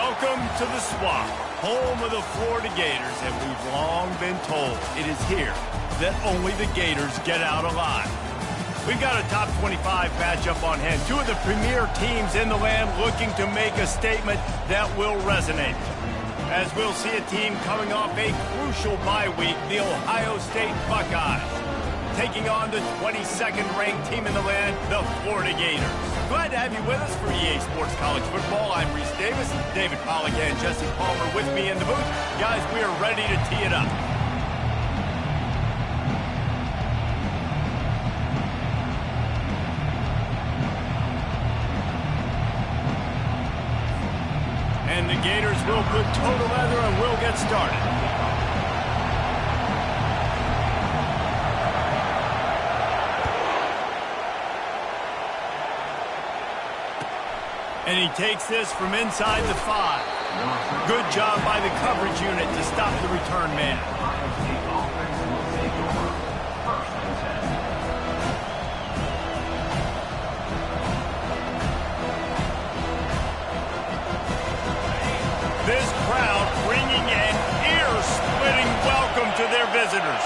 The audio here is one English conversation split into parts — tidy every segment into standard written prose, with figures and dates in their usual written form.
Welcome to the Swamp, home of the Florida Gators, and we've long been told it is here that only the Gators get out alive. We've got a top 25 matchup on hand, two of the premier teams in the land looking to make a statement that will resonate. As we'll see a team coming off a crucial bye week, the Ohio State Buckeyes, taking on the 22nd ranked team in the land, the Florida Gators. Glad to have you with us for EA Sports College Football. I'm Reese Davis, David Pollack and Jesse Palmer with me in the booth. Guys, we are ready to tee it up. And the Gators will put toe to leather and we'll get started. And he takes this from inside the 5. Good job by the coverage unit to stop the return man. This crowd bringing an ear-splitting welcome to their visitors.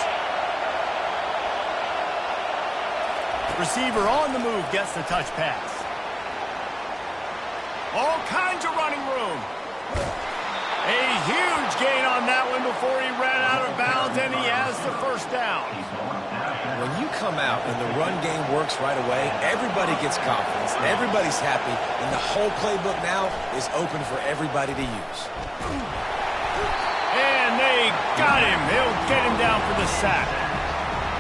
Receiver on the move gets the touch pass. All kinds of running room. A huge gain on that one before he ran out of bounds, and he has the first down. When you come out and the run game works right away, everybody gets confidence, everybody's happy, and the whole playbook now is open for everybody to use. And they got him. He'll get him down for the sack.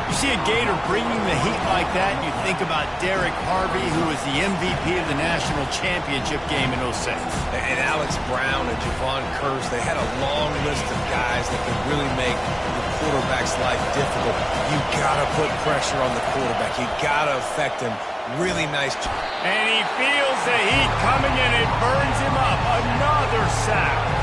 You see a Gator bringing the heat like that, you think about Derek Harvey, who was the MVP of the national championship game in 06. And Alex Brown and Javon Curse, they had a long list of guys that could really make the quarterback's life difficult. You gotta put pressure on the quarterback. You gotta affect him. Really nice. And he feels the heat coming and it burns him up. Another sack.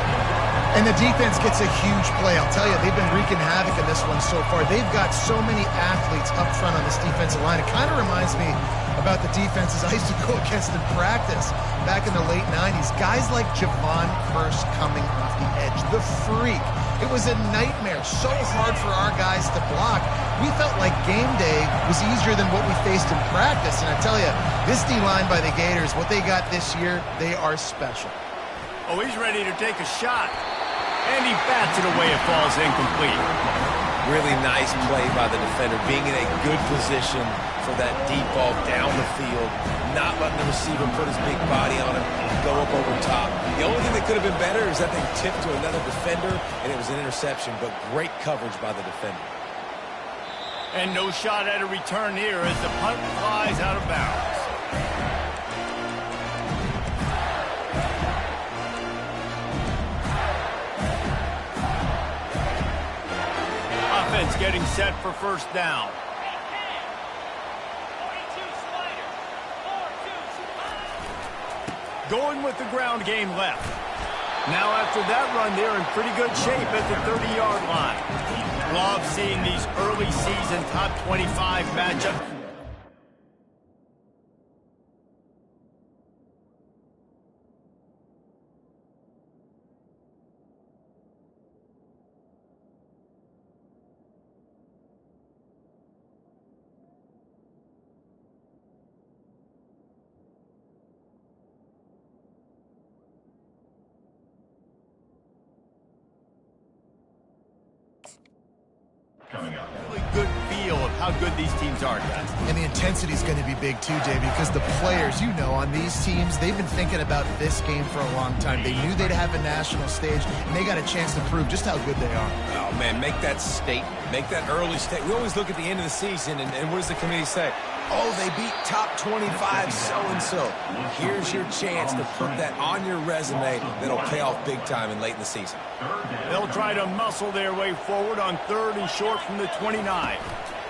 And the defense gets a huge play. I'll tell you, they've been wreaking havoc in this one so far. They've got so many athletes up front on this defensive line. It kind of reminds me about the defenses I used to go against in practice back in the late 90s. Guys like Javon Curse coming off the edge. The freak. It was a nightmare. So hard for our guys to block. We felt like game day was easier than what we faced in practice. And I tell you, this D-line by the Gators, what they got this year, they are special. Oh, he's ready to take a shot. And he bats it away. It falls incomplete. Really nice play by the defender, being in a good position for that deep ball down the field, not letting the receiver put his big body on him and go up over top. The only thing that could have been better is that they tipped to another defender, and it was an interception, but great coverage by the defender. And no shot at a return here as the punt flies out of bounds. Offense getting set for first down. Going with the ground game left. Now after that run, they're in pretty good shape at the 30-yard line. Love seeing these early season top 25 matchups. Coming up. Really good feel of how good these teams are, guys. And the intensity is going to be big too, Dave, because the players, you know, on these teams, they've been thinking about this game for a long time. They knew they'd have a national stage, and they got a chance to prove just how good they are. Oh, man, make that statement. Make that early statement. We always look at the end of the season, and what does the committee say? Oh, they beat top 25 so-and-so. Here's your chance to put that on your resume that'll pay off big time and late in the season. They'll try to muscle their way forward on 3rd and short from the 29.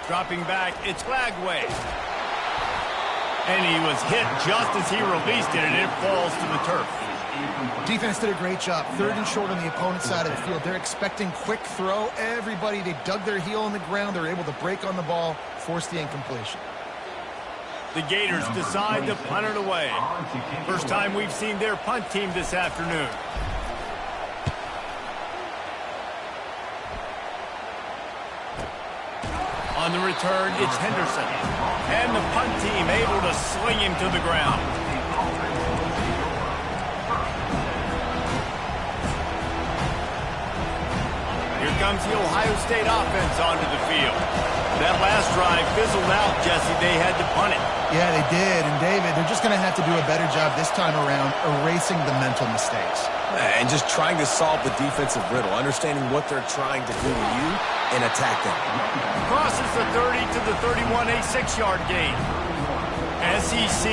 Dropping back, it's Flagway. And he was hit just as he released it, and it falls to the turf. Defense did a great job. 3rd and short on the opponent's side of the field. They're expecting quick throw. Everybody, they dug their heel in the ground. They're able to break on the ball, force the incompletion. The Gators decide to punt it away. First time we've seen their punt team this afternoon. On the return, it's Henderson. And the punt team able to sling him to the ground. Here comes the Ohio State offense onto the field. That last drive fizzled out, Jesse. They had to punt it. Yeah, they did. And, David, they're just going to have to do a better job this time around erasing the mental mistakes. And just trying to solve the defensive riddle, understanding what they're trying to do to you and attack them. Crosses the 30 to the 31, a 6-yard gain. SEC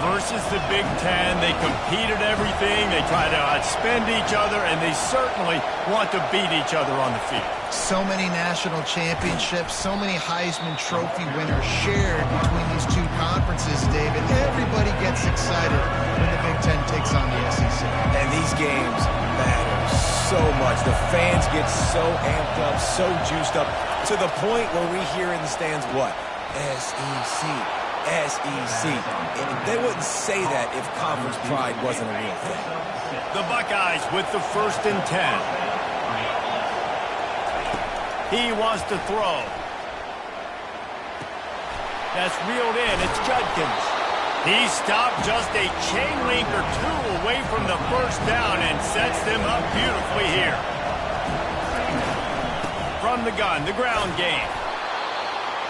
versus the Big Ten. They compete at everything. They try to outspend each other, and they certainly want to beat each other on the field. So many national championships, so many Heisman Trophy winners shared between these two conferences, David. Everybody gets excited when the Big Ten takes on the SEC. And these games matter so much. The fans get so amped up, so juiced up, to the point where we hear in the stands what? SEC. SEC. They wouldn't say that if conference pride wasn't a real thing. The Buckeyes with the 1st and 10. He wants to throw. That's reeled in. It's Judkins. He stopped just a chain link or two away from the first down and sets them up beautifully here. From the gun, the ground game.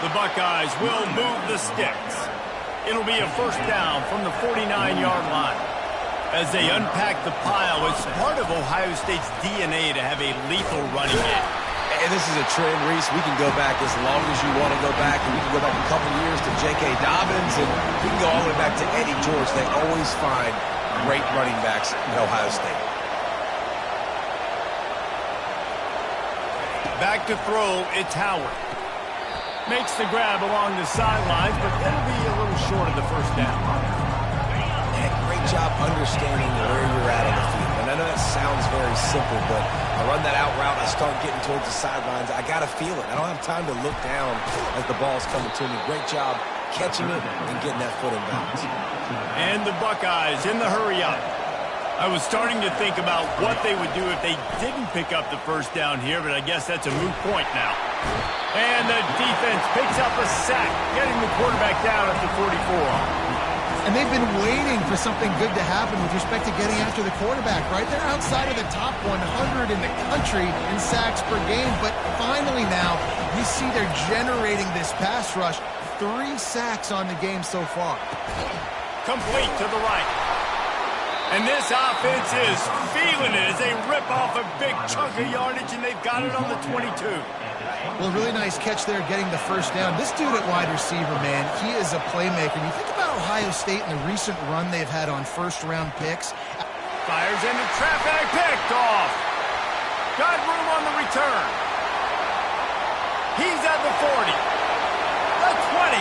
The Buckeyes will move the sticks. It'll be a first down from the 49-yard line. As they unpack the pile, it's part of Ohio State's DNA to have a lethal running game. And this is a trend, Reese. We can go back as long as you want to go back, and we can go back a couple years to J.K. Dobbins, and we can go all the way back to Eddie George. They always find great running backs at Ohio State. Back to throw, it's Howard. Makes the grab along the sidelines, but it'll be a little short of the first down. And great job understanding where you're at on the field. And I know that sounds very simple, but I run that out route, I start getting towards the sidelines. I got to feel it. I don't have time to look down as the ball's coming to me. Great job catching it and getting that foot in bounds. And the Buckeyes in the hurry-up. I was starting to think about what they would do if they didn't pick up the first down here, but I guess that's a moot point now. And the defense picks up a sack, getting the quarterback down at the 44. And they've been waiting for something good to happen with respect to getting after the quarterback, right? They're outside of the top 100 in the country in sacks per game, but finally now you see they're generating this pass rush. 3 sacks on the game so far. Complete to the right. And this offense is feeling it as they rip off a big chunk of yardage, and they've got it on the 22. Well, really nice catch there getting the first down. This dude at wide receiver, man, he is a playmaker. You think about Ohio State and the recent run they've had on first-round picks. Fires into traffic, picked off. Got room on the return. He's at the 40. The 20.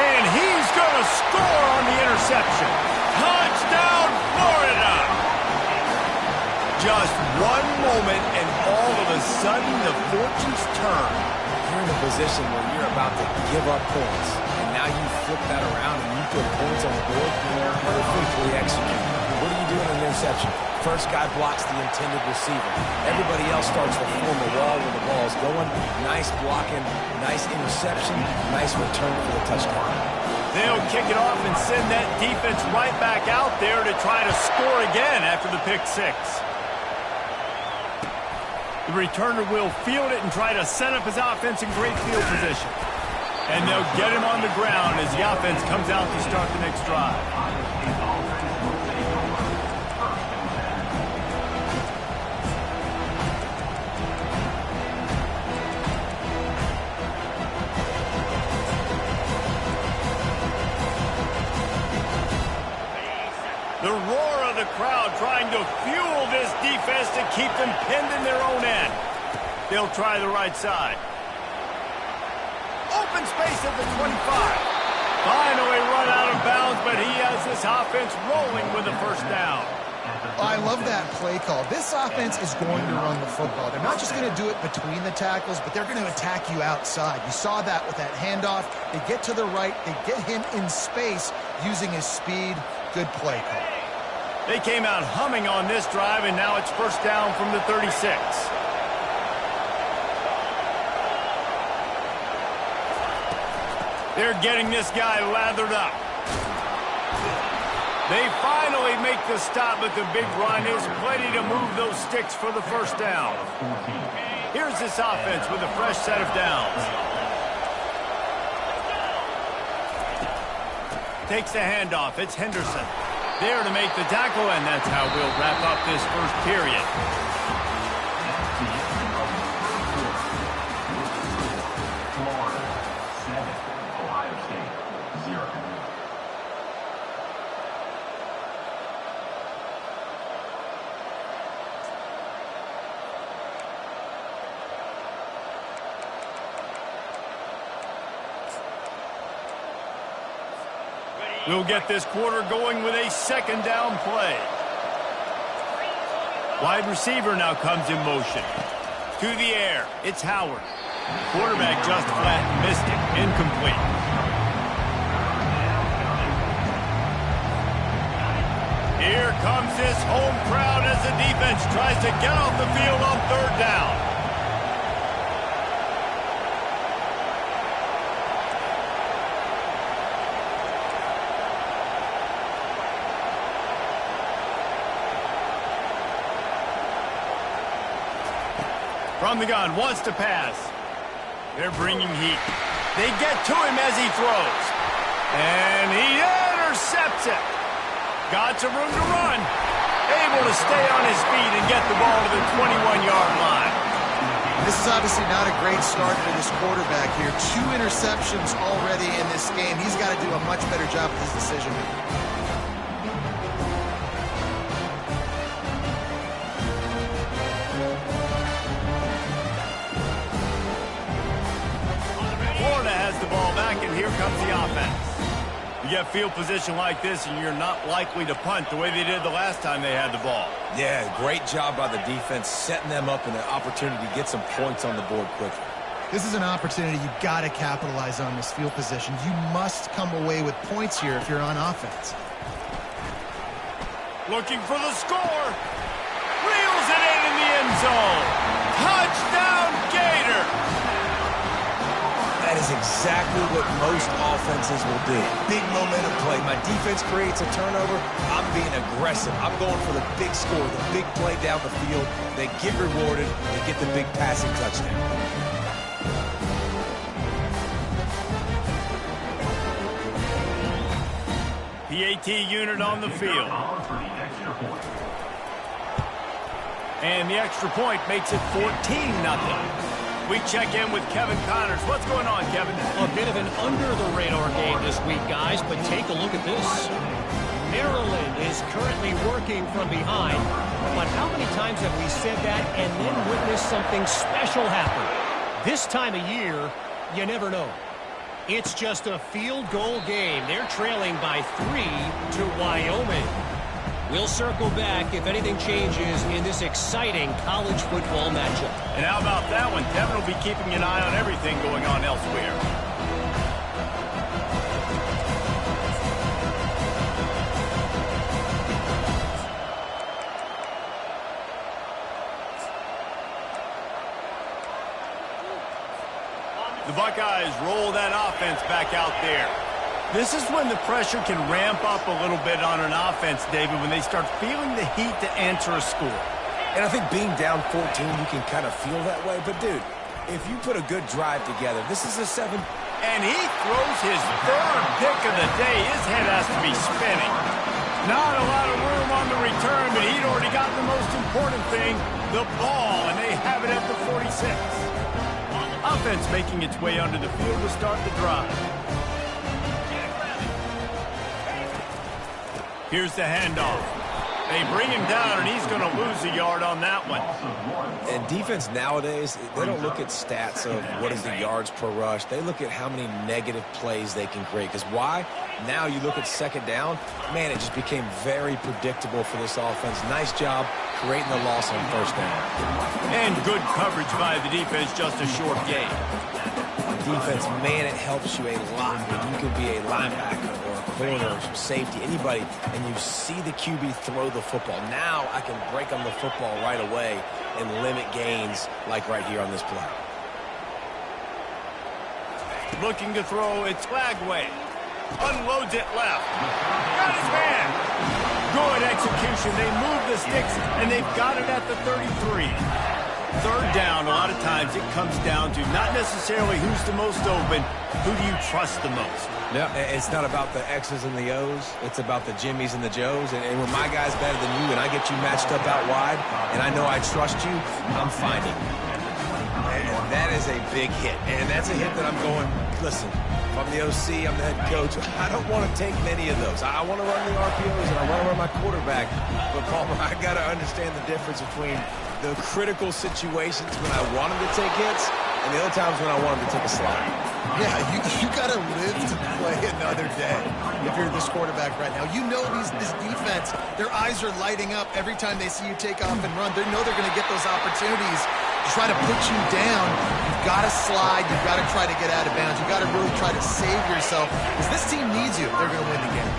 And he's going to score on the interception. Touchdown, Florida! Just one moment, and all of a sudden, the fortunes turn. You're in a position where you're about to give up points, and now you flip that around and you put points on the board. Perfectly executed. What do you do in an interception? First guy blocks the intended receiver. Everybody else starts to form a wall when the ball's going. Nice blocking, nice interception, nice return for the touchdown. They'll kick it off and send that defense right back out there to try to score again after the pick six. The returner will field it and try to set up his offense in great field position. And they'll get him on the ground as the offense comes out to start the next drive. The roar of the crowd trying to fuel this defense to keep them pinned in their own end. They'll try the right side. Open space at the 25. Finally run out of bounds, but he has this offense rolling with the first down. I love that play call. This offense is going to run the football. They're not just going to do it between the tackles, but they're going to attack you outside. You saw that with that handoff. They get to the right. They get him in space using his speed. Good play call. They came out humming on this drive, and now it's first down from the 36. They're getting this guy lathered up. They finally make the stop, but the big run is plenty to move those sticks for the first down. Here's this offense with a fresh set of downs. Takes the handoff. It's Henderson. There to make the tackle, and that's how we'll wrap up this first period. Florida 7, Ohio State 0. We'll get this quarter going with a second down play. Wide receiver now comes in motion. To the air, it's Howard. Quarterback just flat missed it. Incomplete. Here comes this home crowd as the defense tries to get off the field on third down. From the gun, wants to pass. They're bringing heat. They get to him as he throws. And he intercepts it. Got some room to run. Able to stay on his feet and get the ball to the 21-yard line. This is obviously not a great start for this quarterback here. 2 interceptions already in this game. He's got to do a much better job with his decision making. The ball back, and here comes the offense. You get field position like this, and you're not likely to punt the way they did the last time they had the ball. Yeah, great job by the defense, setting them up in an opportunity to get some points on the board quickly. This is an opportunity you've got to capitalize on this field position. You must come away with points here if you're on offense. Looking for the score. Reels it in the end zone. Touchdown, Gator. That is exactly what most offenses will do. Big momentum play. My defense creates a turnover. I'm being aggressive. I'm going for the big score, the big play down the field. They get rewarded. They get the big passing touchdown. PAT unit on the field. And the extra point makes it 14-0. We check in with Kevin Connors. What's going on, Kevin? A bit of an under-the-radar game this week, guys, but take a look at this. Maryland is currently working from behind, but how many times have we said that and then witnessed something special happen? This time of year, you never know. It's just a field goal game. They're trailing by 3 to Wyoming. We'll circle back if anything changes in this exciting college football matchup. And how about that one? Kevin will be keeping an eye on everything going on elsewhere. The Buckeyes roll that offense back out there. This is when the pressure can ramp up a little bit on an offense, David, when they start feeling the heat to answer a score. And I think being down 14, you can kind of feel that way. But, dude, if you put a good drive together, this is a 7. And he throws his third pick of the day. His head has to be spinning. Not a lot of room on the return, but he'd already got the most important thing, the ball, and they have it at the 46. Offense making its way under the field to start the drive. Here's the handoff. They bring him down, and he's going to lose a yard on that one. And defense nowadays, they don't look at stats of what is the yards per rush. They look at how many negative plays they can create. Because why? Now you look at second down, man, it just became very predictable for this offense. Nice job creating the loss on first down. And good coverage by the defense, just a short gain. Defense, man, it helps you a lot when you can be a linebacker or a corner or safety, anybody, and you see the QB throw the football. Now I can break on the football right away and limit gains like right here on this play. Looking to throw, it's Lagway. Unloads it left. Got his man. Good execution. They move the sticks, and they've got it at the 33. Third down, a lot of times it comes down to not necessarily who's the most open, who do you trust the most? Yeah, it's not about the X's and the O's. It's about the Jimmys and the Joes. And when my guy's better than you and I get you matched up out wide and I know I trust you, I'm finding you. And that is a big hit. And that's a hit that I'm going, listen, if I'm the OC, I'm the head coach, I don't want to take many of those. I want to run the RPOs and I want to run my quarterback. But, Palmer, I got to understand the difference between the critical situations when I want him to take hits and the other times when I want him to take a slide. Yeah, you got to live to play another day if you're this quarterback right now. You know this defense, their eyes are lighting up every time they see you take off and run. They know they're going to get those opportunities to try to put you down. You've got to slide. You've got to try to get out of bounds. You've got to really try to save yourself because this team needs you. They're going to win the game.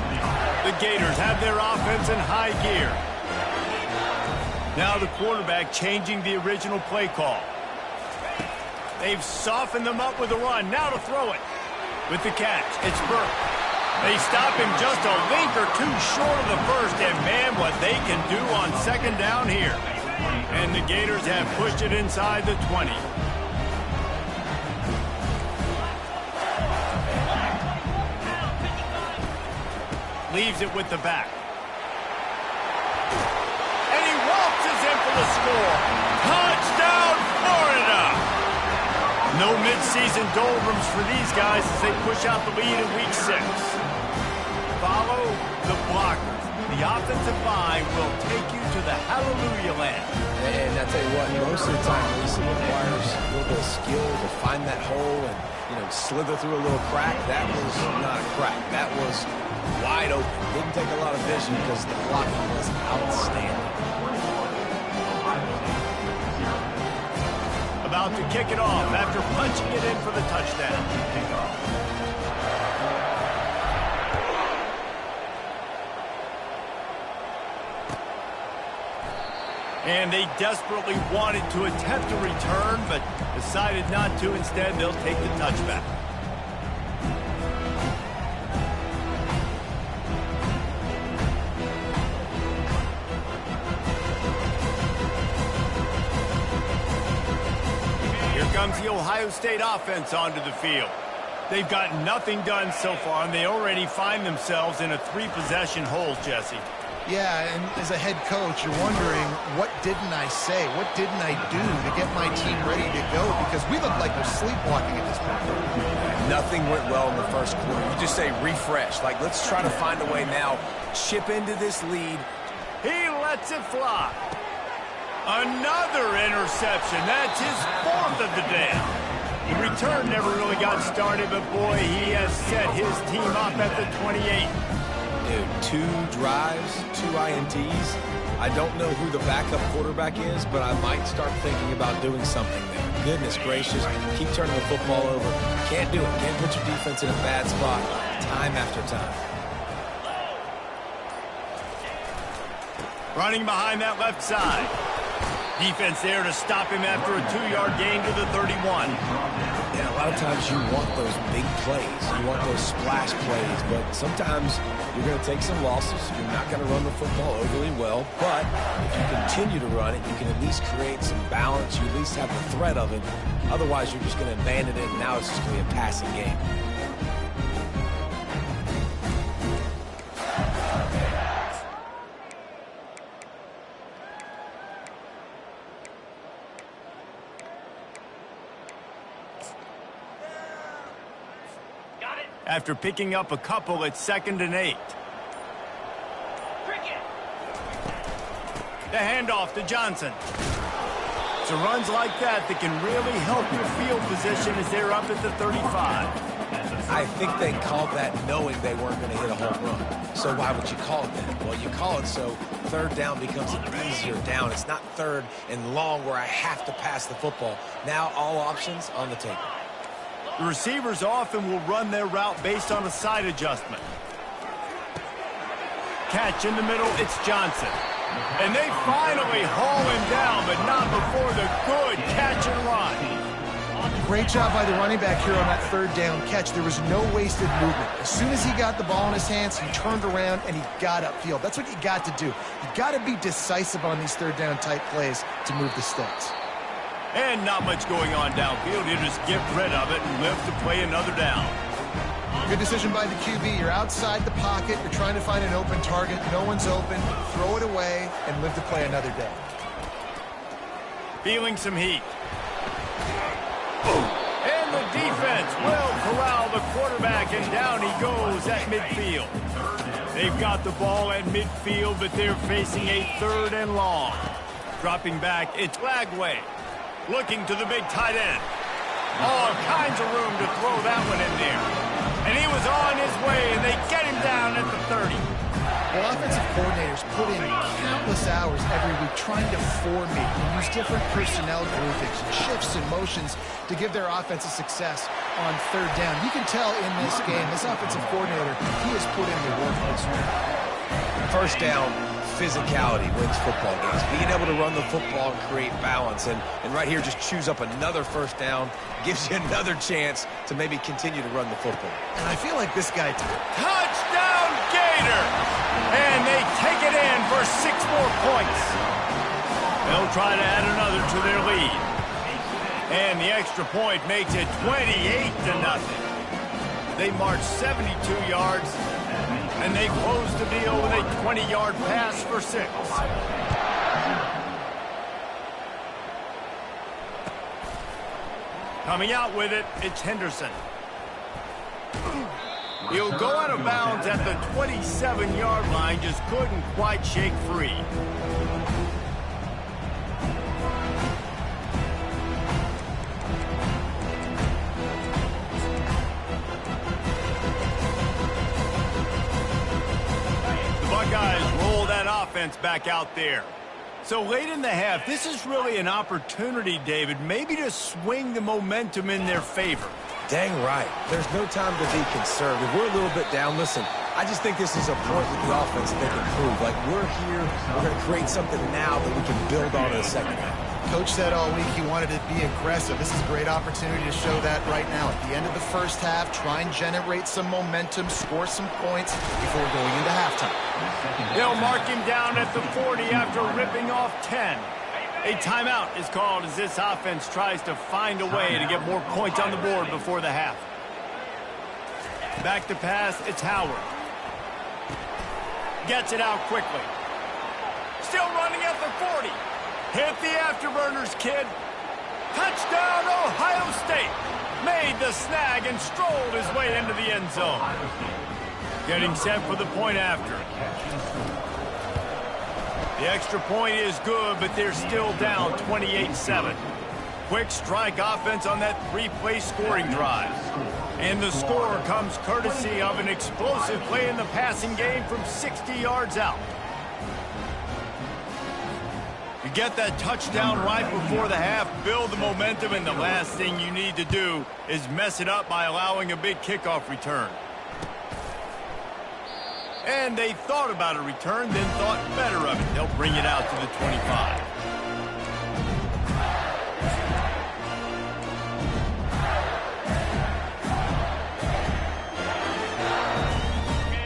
The Gators have their offense in high gear. Now the quarterback changing the original play call. They've softened them up with a run. Now to throw it. With the catch, it's Burke. They stop him just a link or two short of the first, and man, what they can do on second down here. And the Gators have pushed it inside the 20. Leaves it with the back. And he waltzes in for the score. Touchdown, Florida! No mid-season doldrums for these guys as they push out the lead in Week 6. Follow the blockers. The offensive line will take you to the hallelujah land. And I tell you what, most of the time, Lisa requires a little bit of skill to find that hole and, slither through a little crack. That was not a crack. That was wide open. Didn't take a lot of vision because the blocking was outstanding. About to kick it off after punching it in for the touchdown. And they desperately wanted to attempt a return, but decided not to. Instead, they'll take the touchback. Comes the Ohio State offense onto the field. They've got nothing done so far, and they already find themselves in a three-possession hole, Jesse. Yeah, and as a head coach, you're wondering, what didn't I say? What didn't I do to get my team ready to go? Because we look like we're sleepwalking at this point. Nothing went well in the first quarter. You just say refresh. Like, let's try to find a way now. Chip into this lead. He lets it fly. Another interception. That's his fourth of the day. The return never really got started, but boy, he has set his team up at the 28. Dude, 2 drives, 2 INTs. I don't know who the backup quarterback is, but I might start thinking about doing something there. Goodness gracious, keep turning the football over. Can't do it. Can't put your defense in a bad spot time after time. Running behind that left side. Defense there to stop him after a 2-yard gain to the 31. Yeah, a lot of times you want those big plays. You want those splash plays, but sometimes you're going to take some losses. You're not going to run the football overly well, but if you continue to run it, you can at least create some balance. You at least have the threat of it. Otherwise, you're just going to abandon it, and now it's just going to be a passing game. After picking up a couple at 2nd and 8. The handoff to Johnson. So runs like that can really help your field position as they're up at the 35. I think they called that knowing they weren't going to hit a home run. So why would you call it that? Well, you call it so third down becomes an easier down. It's not third and long where I have to pass the football. Now all options on the table. The receivers often will run their route based on a side adjustment. Catch in the middle, it's Johnson. And they finally haul him down, but not before the good catch and run. Great job by the running back here on that third down catch. There was no wasted movement. As soon as he got the ball in his hands, he turned around and he got upfield. That's what you got to do. You got to be decisive on these third down type plays to move the sticks. And not much going on downfield. You just get rid of it and live to play another down. Good decision by the QB. You're outside the pocket. You're trying to find an open target. No one's open. Throw it away and live to play another day. Feeling some heat. And the defense will corral the quarterback, and down he goes at midfield. They've got the ball at midfield, but they're facing a 3rd and long. Dropping back, it's Lagway. Looking to the big tight end. All kinds of room to throw that one in there. And he was on his way, and they get him down at the 30. Well, offensive coordinators put in countless hours every week trying to formate and use different personnel groupings, shifts and motions to give their offense a success on third down. You can tell in this game, this offensive coordinator, he has put in the work this week. First down, physicality wins football games. Being able to run the football and create balance. And right here, just choose up another first down, gives you another chance to maybe continue to run the football. And I feel like this guy... Touchdown, Gator! And they take it in for 6 more points. They'll try to add another to their lead. And the extra point makes it 28-0. They march 72 yards, and they close the deal with a 20-yard pass for 6. Coming out with it, it's Henderson. He'll go out of bounds at the 27-yard line, just couldn't quite shake free. The Buckeyes roll that offense back out there. So late in the half, this is really an opportunity, David, maybe to swing the momentum in their favor. Dang right. There's no time to be conservative. We're a little bit down. Listen, I just think this is a point with the offense that they can prove. Like, we're here, we're going to create something now that we can build on in the second half. Coach said all week he wanted to be aggressive. This is a great opportunity to show that right now. At the end of the first half, try and generate some momentum, score some points before going into halftime. They'll mark him down at the 40 after ripping off 10. A timeout is called as this offense tries to find a way to get more points on the board before the half. Back to pass, it's Howard. Gets it out quickly. Still running at the 40. Hit the afterburners, kid. Touchdown, Ohio State. Made the snag and strolled his way into the end zone. Getting set for the point after. The extra point is good, but they're still down 28-7. Quick strike offense on that 3-play scoring drive. And the score comes courtesy of an explosive play in the passing game from 60 yards out. You get that touchdown right before the half, build the momentum, and the last thing you need to do is mess it up by allowing a big kickoff return. And they thought about a return, then thought better of it. They'll bring it out to the 25.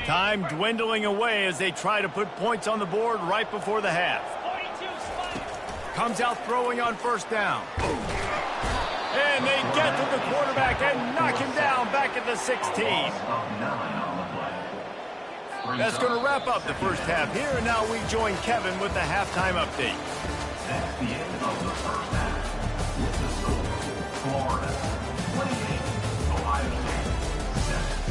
Time dwindling away as they try to put points on the board right before the half. Comes out throwing on first down. And they get to the quarterback and knock him down back at the 16. That's going to wrap up the first half here, and now we join Kevin with the halftime update. That's the end of the first half. With the score, Florida 28, Ohio State 7.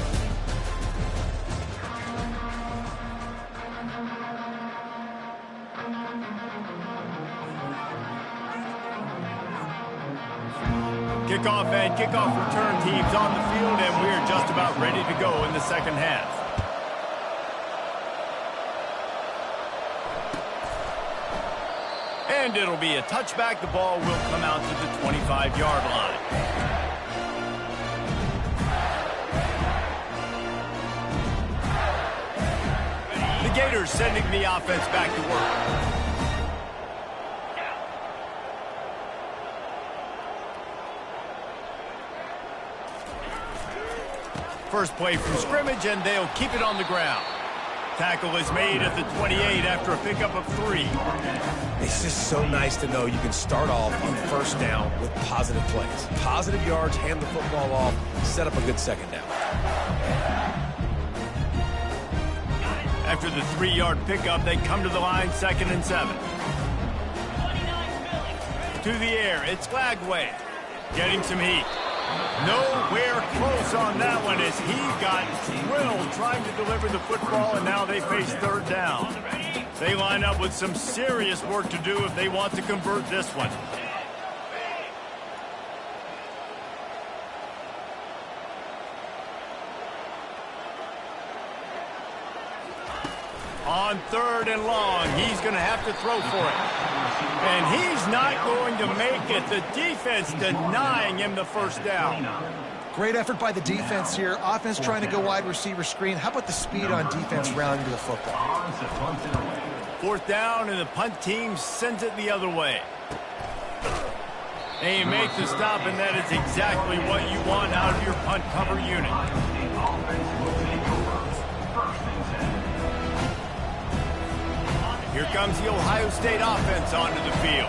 Kickoff and kickoff return teams on the field, and we're just about ready to go in the second half. And it'll be a touchback. The ball will come out to the 25-yard line. The Gators sending the offense back to work. first play from scrimmage, and they'll keep it on the ground. Tackle is made at the 28 after a pickup of 3. It's just so nice to know you can start off on first down with positive plays. Positive yards, hand the football off, set up a good second down. After the 3-yard pickup, they come to the line, 2nd and 7. To the air, it's Lagway. Getting some heat. Nowhere close on that one as he got drilled trying to deliver the football, and now they face 3rd down. They line up with some serious work to do if they want to convert this one. On 3rd and long, he's going to have to throw for it. And he's not going to make it. The defense denying him the first down. Great effort by the defense here. Offense trying to go wide receiver screen. How about the speed on defense rounding to the football? 4th down, and the punt team sends it the other way. They make the stop, and that is exactly what you want out of your punt cover unit. Here comes the Ohio State offense onto the field.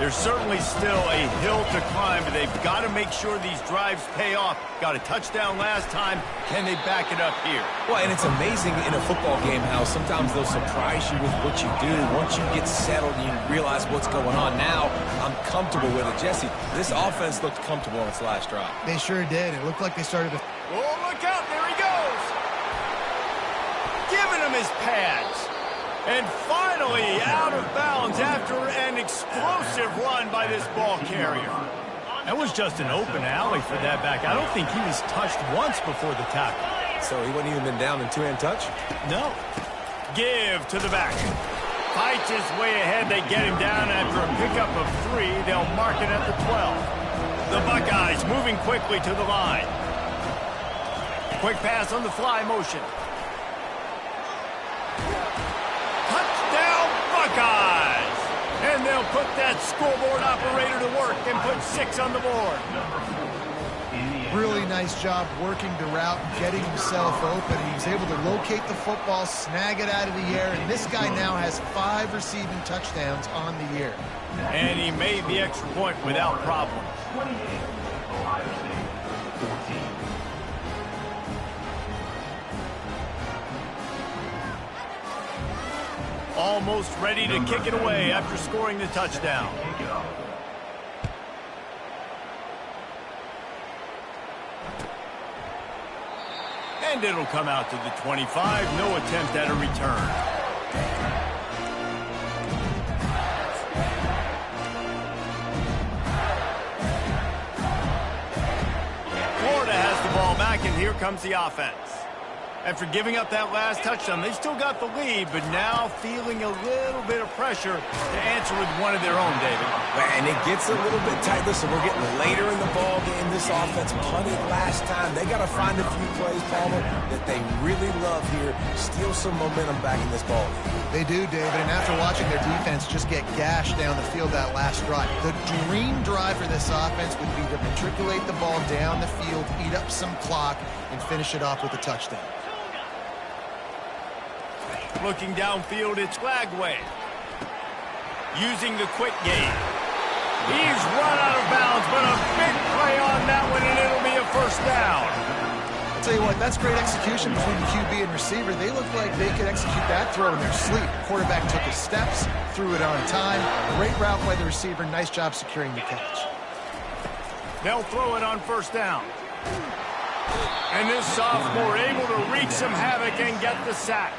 There's certainly still a hill to climb, but they've got to make sure these drives pay off. Got a touchdown last time. Can they back it up here? Well, and it's amazing in a football game how sometimes they'll surprise you with what you do. Once you get settled and you realize what's going on, now I'm comfortable with it. Jesse, this offense looked comfortable on its last drive. They sure did. It looked like they started to... Oh, look out. There he goes. Giving him his pads. And finally out of bounds after an explosive run by this ball carrier. That was just an open alley for that back. I don't think he was touched once before the tackle. So he wouldn't even been down in two-hand touch? No. Give to the back. Fights his way ahead. They get him down after a pickup of 3. They'll mark it at the 12. The Buckeyes moving quickly to the line. Quick pass on the fly motion. Buckeyes! And they'll put that scoreboard operator to work and put 6 on the board. Really nice job working the route, getting himself open. He was able to locate the football, snag it out of the air, and this guy now has 5 receiving touchdowns on the year. And he made the extra point without problem. 28, Ohio State, 14. Almost ready to kick it away after scoring the touchdown. And it'll come out to the 25. No attempt at a return. Florida has the ball back, and here comes the offense. After giving up that last touchdown, they still got the lead, but now feeling a little bit of pressure to answer with one of their own, David. And it gets a little bit tight. Listen, we're getting later in the ball game. This offense punted last time. They got to find a few plays, Palmer, that they really love here. Steal some momentum back in this ball game. They do, David, and after watching their defense just get gashed down the field that last drive, the dream drive for this offense would be to matriculate the ball down the field, eat up some clock, and finish it off with a touchdown. Looking downfield, it's Lagway. Using the quick game. He's run out of bounds, but a big play on that one, and it'll be a first down. I'll tell you what, that's great execution between the QB and receiver. They look like they could execute that throw in their sleep. The quarterback took his steps, threw it on time. Great route by the receiver. Nice job securing the catch. They'll throw it on first down. And this sophomore able to wreak some havoc and get the sack.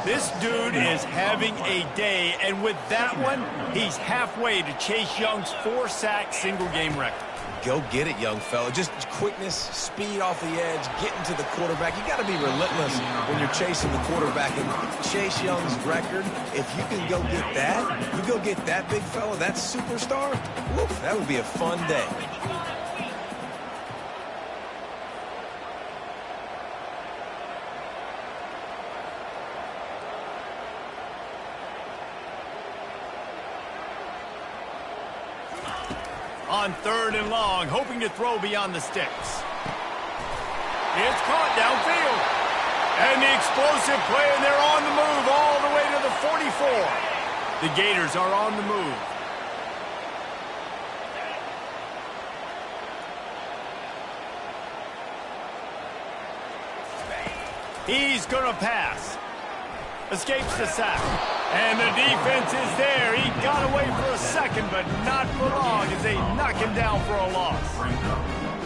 This dude is having a day, and with that one, he's halfway to Chase Young's 4-sack single-game record. Go get it, young fella. Just quickness, speed off the edge, getting to the quarterback. You got to be relentless when you're chasing the quarterback. And Chase Young's record, if you can go get that, you go get that big fella, that superstar, whoop, that would be a fun day. On 3rd and long, hoping to throw beyond the sticks. It's caught downfield. And the explosive play, and they're on the move all the way to the 44. The Gators are on the move. He's going to pass. Escapes the sack. And the defense is there. He got away for a second, but not for long as they knock him down for a loss.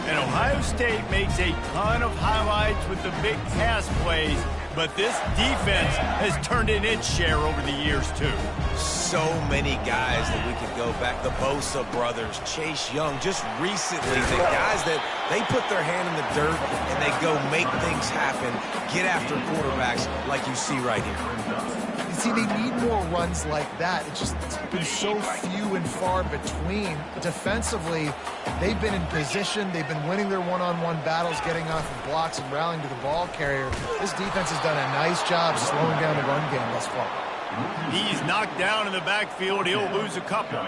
And Ohio State makes a ton of highlights with the big pass plays, but this defense has turned in its share over the years, too. So many guys that we could go back. The Bosa brothers, Chase Young, just recently, the guys that they put their hand in the dirt and they go make things happen, get after quarterbacks like you see right here. You see, they need more runs like that. It's been so few and far between. Defensively, they've been in position. They've been winning their one-on-one battles, getting off of blocks and rallying to the ball carrier. This defense has done a nice job slowing down the run game thus far. He's knocked down in the backfield. He'll lose a couple.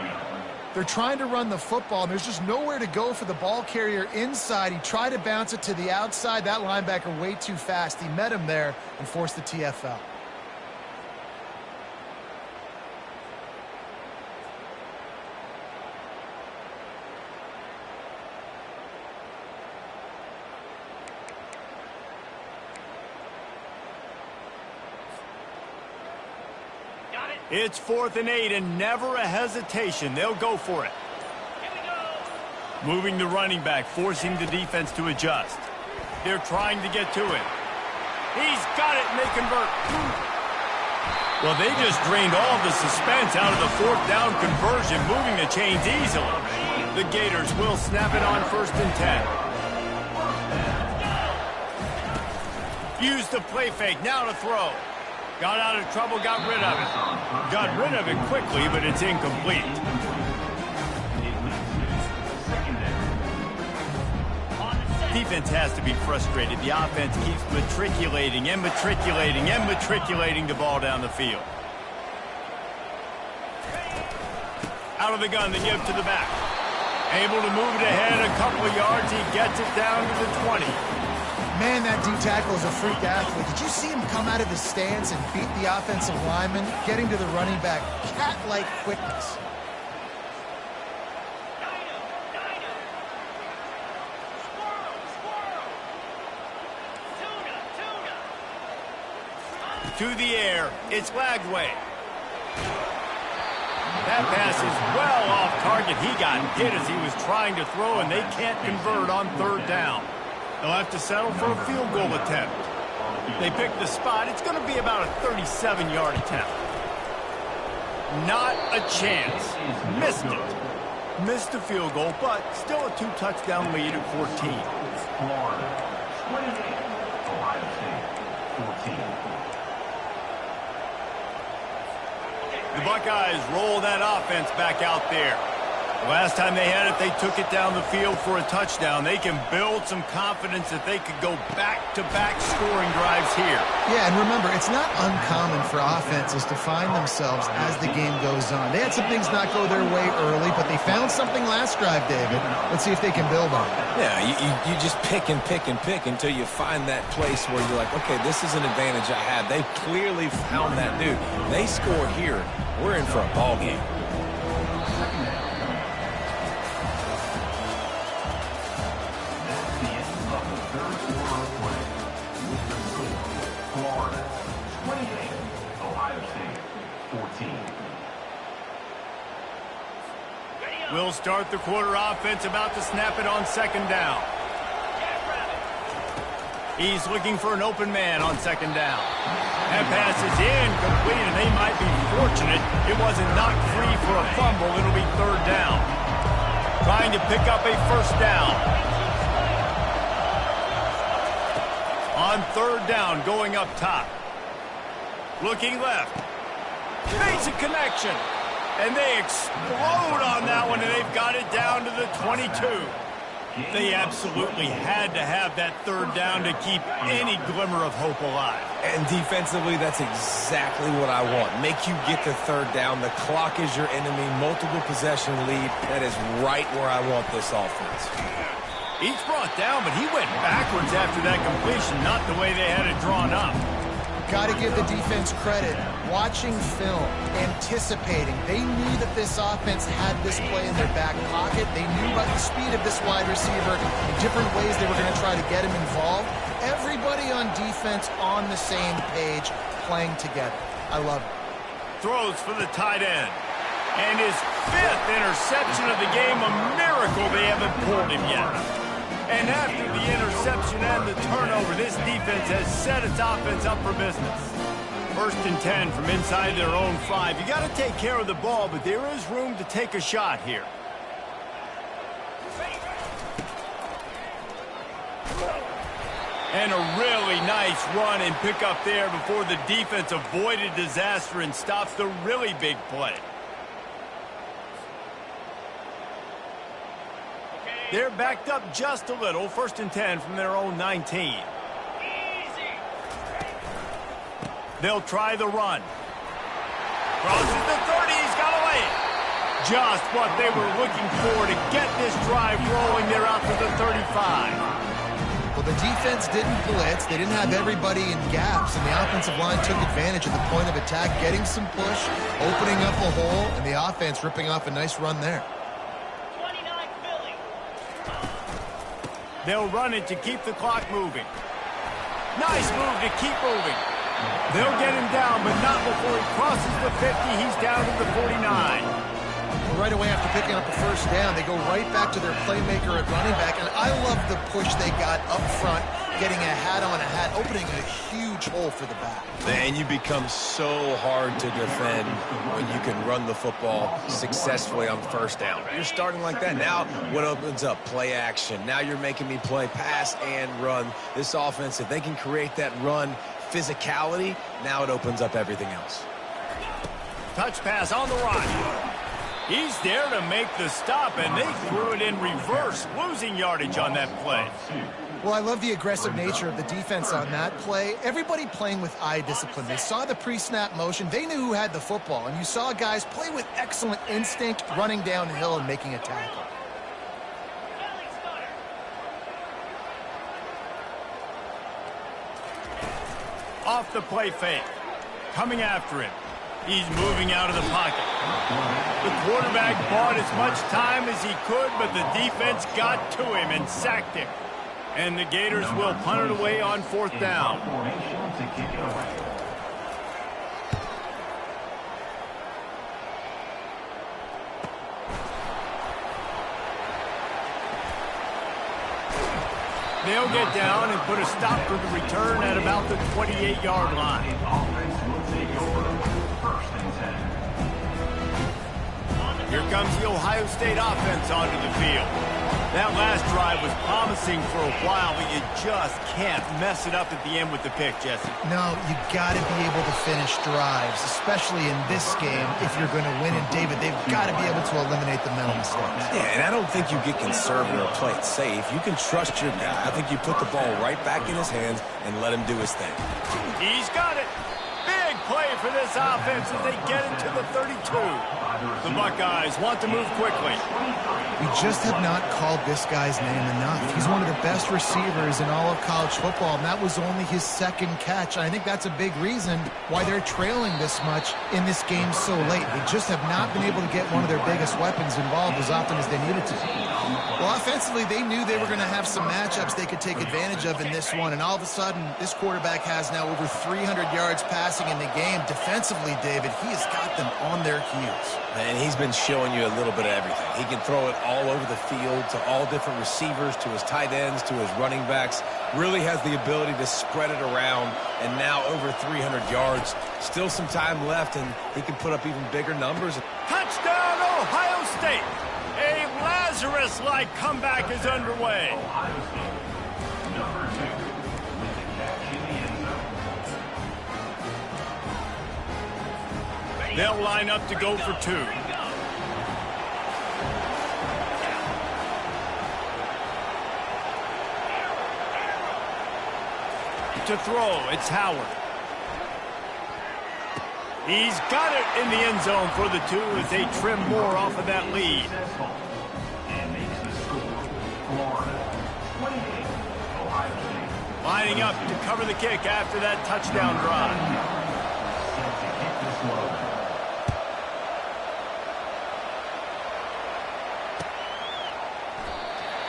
They're trying to run the football, and there's just nowhere to go for the ball carrier inside. He tried to bounce it to the outside. That linebacker way too fast. He met him there and forced the TFL. It's 4th and 8 and never a hesitation. They'll go for it. Moving the running back, forcing the defense to adjust. They're trying to get to it. He's got it, and they convert. Well, they just drained all the suspense out of the 4th down conversion, moving the chains easily. The Gators will snap it on 1st and 10. Use the play fake, now to throw. Got out of trouble, got rid of it. Got rid of it quickly, but it's incomplete. Defense has to be frustrated. The offense keeps matriculating and matriculating and matriculating the ball down the field. Out of the gun, the give to the back. Able to move it ahead a couple of yards. He gets it down to the 20. Man, that D-tackle is a freak athlete. Did you see him come out of his stance and beat the offensive lineman, getting to the running back? Cat-like quickness. To the air, it's Lagway. That pass is well off target. He got hit as he was trying to throw, and they can't convert on 3rd down. They'll have to settle for a field goal attempt. They pick the spot. It's going to be about a 37-yard attempt. Not a chance. Missed it. Missed the field goal, but still a 2-touchdown lead at 14. Florida, 28. Ohio State, 14. The Buckeyes roll that offense back out there. The last time they had it, they took it down the field for a touchdown. They can build some confidence that they could go back-to-back scoring drives here. Yeah, and remember, it's not uncommon for offenses to find themselves as the game goes on. They had some things not go their way early, but they found something last drive, David. Let's see if they can build on it. Yeah, you just pick and pick and pick until you find that place where you're like, okay, this is an advantage I have. They clearly found that dude. They score here. We're in for a ball game. We'll start the quarter offense, about to snap it on 2nd down. He's looking for an open man on 2nd down. That pass is incomplete, and they might be fortunate it wasn't knocked free for a fumble. It'll be 3rd down. Trying to pick up a 1st down. On 3rd down, going up top. Looking left. Makes a connection. And they explode on that one, and they've got it down to the 22. They absolutely had to have that 3rd down to keep any glimmer of hope alive. And defensively, that's exactly what I want. Make you get the 3rd down. The clock is your enemy. Multiple possession lead. That is right where I want this offense. He's brought down, but he went backwards after that completion, not the way they had it drawn up. Got to give the defense credit. Watching film, anticipating. They knew that this offense had this play in their back pocket. They knew about the speed of this wide receiver and different ways they were going to try to get him involved. Everybody on defense on the same page, playing together. I love it. Throws for the tight end. And his 5th interception of the game, a miracle they haven't pulled him yet. And after the interception and the turnover, this defense has set its offense up for business. 1st and 10 from inside their own 5. You got to take care of the ball, but there is room to take a shot here. And a really nice run and pick up there before the defense avoided disaster and stops the really big play. They're backed up just a little. 1st and 10 from their own 19. They'll try the run. Crosses the 30. He's got away. Just what they were looking for to get this drive rolling. They're out to the 35. Well, the defense didn't blitz. They didn't have everybody in gaps, and the offensive line took advantage of the point of attack, getting some push, opening up a hole, and the offense ripping off a nice run there. They'll run it to keep the clock moving. Nice move to keep moving. They'll get him down, but not before he crosses the 50. He's down to the 49. Well, right away after picking up the 1st down, they go right back to their playmaker at running back, and I love the push they got up front, getting a hat on a hat, opening a huge hole for the back. And you become so hard to defend when you can run the football successfully on 1st down. You're starting like that. Now what opens up? Play action. Now you're making me play pass and run. This offense, if they can create that run physicality, now it opens up everything else. Touch pass on the run. He's there to make the stop, and they threw it in reverse, losing yardage on that play. Well, I love the aggressive nature of the defense on that play. Everybody playing with eye discipline. They saw the pre-snap motion. They knew who had the football, and you saw guys play with excellent instinct, running downhill and making a tackle. Off the play fake. Coming after him. He's moving out of the pocket. The quarterback bought as much time as he could, but the defense got to him and sacked him. And the Gators will punt it away on 4th down. They'll get down and put a stop for the return at about the 28-yard line. Here comes the Ohio State offense onto the field. That last drive was promising for a while, but you just can't mess it up at the end with the pick, Jesse. No, you got to be able to finish drives, especially in this game if you're going to win. And, David, they've got to be able to eliminate the mental mistakes. Yeah, and I don't think you get conservative or play it safe. You can trust your guy. I think you put the ball right back in his hands and let him do his thing. He's got it. Big play for this offense as they get into the 32. The Buckeyes want to move quickly. We just have not called this guy's name enough. He's one of the best receivers in all of college football, and that was only his 2nd catch. I think that's a big reason why they're trailing this much in this game so late. They just have not been able to get one of their biggest weapons involved as often as they needed to. Well, offensively, they knew they were going to have some matchups they could take advantage of in this one, and all of a sudden, this quarterback has now over 300 yards passing in the game. Defensively, David, he has got them on their heels. And he's been showing you a little bit of everything. He can throw it all over the field to all different receivers, to his tight ends, to his running backs. Really has the ability to spread it around, and now over 300 yards. Still some time left, and he can put up even bigger numbers. Touchdown, Ohio State! A Lazarus-like comeback is underway. Ohio State, number 2, with the catch in the end zone. They'll line up to go for 2. To throw, it's Howard. He's got it in the end zone for the 2 as they trim more off of that lead. And makes the score, Florida 28, Ohio State. Lining up to cover the kick after that touchdown drive. Set to kick this one.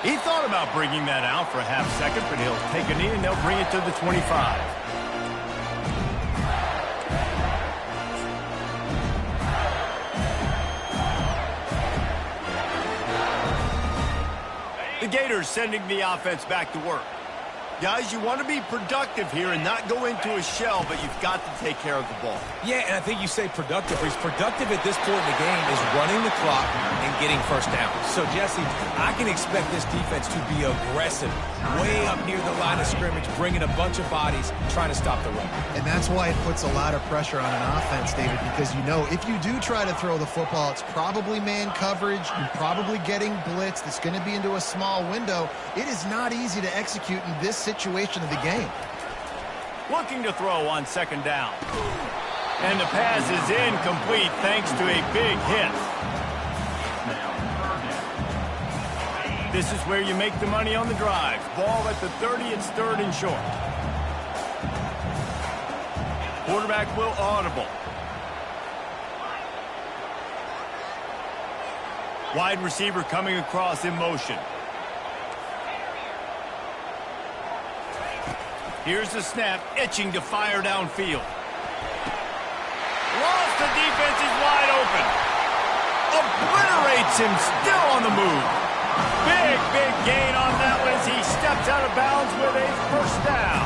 He thought about bringing that out for a half second, but he'll take a knee and they'll bring it to the 25. The Gators sending the offense back to work. Guys, you want to be productive here and not go into a shell, but you've got to take care of the ball. Yeah, and I think you say productive. He's productive at this point in the game is running the clock and getting first down. So, Jesse, I can expect this defense to be aggressive, way up near the line of scrimmage, bringing a bunch of bodies, trying to stop the run. And that's why it puts a lot of pressure on an offense, David, because you know if you do try to throw the football, it's probably man coverage, you're probably getting blitzed, it's going to be into a small window. It is not easy to execute in this situation of the game. Looking to throw on second down. And the pass is incomplete thanks to a big hit. This is where you make the money on the drive. Ball at the 30, it's third and short. Quarterback will audible. Wide receiver coming across in motion. Here's the snap, itching to fire downfield. Lost, the defense is wide open. Obliterates him, still on the move. Big gain on that one as he steps out of bounds with a first down.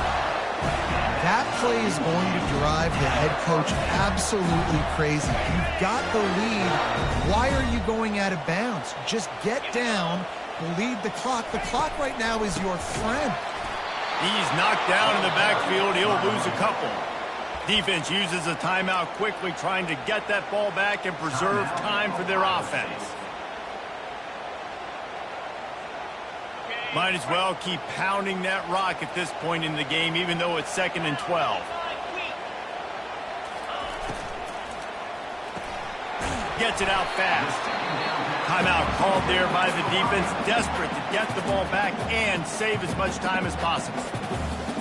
That play is going to drive the head coach absolutely crazy. You've got the lead. Why are you going out of bounds? Just get down, bleed the clock. The clock right now is your friend. He's knocked down in the backfield. He'll lose a couple. Defense uses a timeout quickly, trying to get that ball back and preserve time for their offense. Might as well keep pounding that rock at this point in the game, even though it's 2nd and 12. Gets it out fast. Timeout called there by the defense, desperate to get the ball back and save as much time as possible.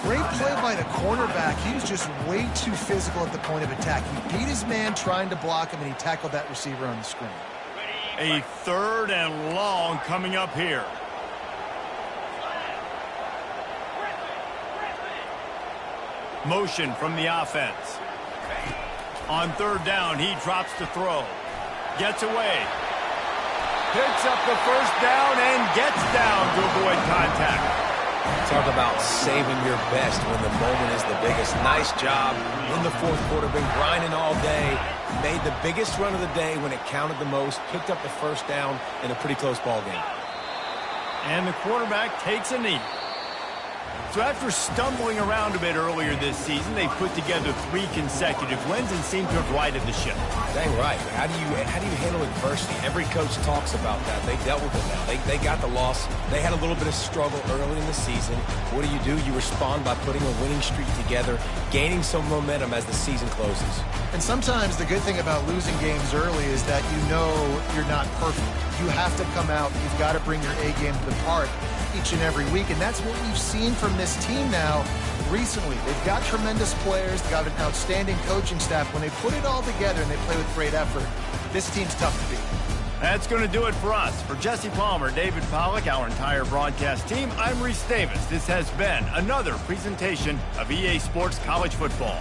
Great play by the cornerback. He was just way too physical at the point of attack. He beat his man trying to block him, and he tackled that receiver on the screen. A 3rd and long coming up here. Motion from the offense. On 3rd down, he drops to throw. Gets away. Picks up the first down and gets down to avoid contact. Talk about saving your best when the moment is the biggest. Nice job in the 4th quarter. Been grinding all day. Made the biggest run of the day when it counted the most. Picked up the first down in a pretty close ball game. And the quarterback takes a knee. So after stumbling around a bit earlier this season, they put together 3 consecutive wins and seem to have righted the ship. Dang right. How do you handle adversity? Every coach talks about that. They dealt with it now. They got the loss. They had a little bit of struggle early in the season. What do? You respond by putting a winning streak together, gaining some momentum as the season closes. And sometimes the good thing about losing games early is that you know you're not perfect. You have to come out. You've got to bring your A game to the park each and every week, and that's what we've seen from this team now recently. They've got tremendous players, they've got an outstanding coaching staff. When they put it all together and they play with great effort, this team's tough to beat. That's going to do it for us. For Jesse Palmer, David Pollack, our entire broadcast team, I'm Reese Davis. This has been another presentation of EA Sports College Football.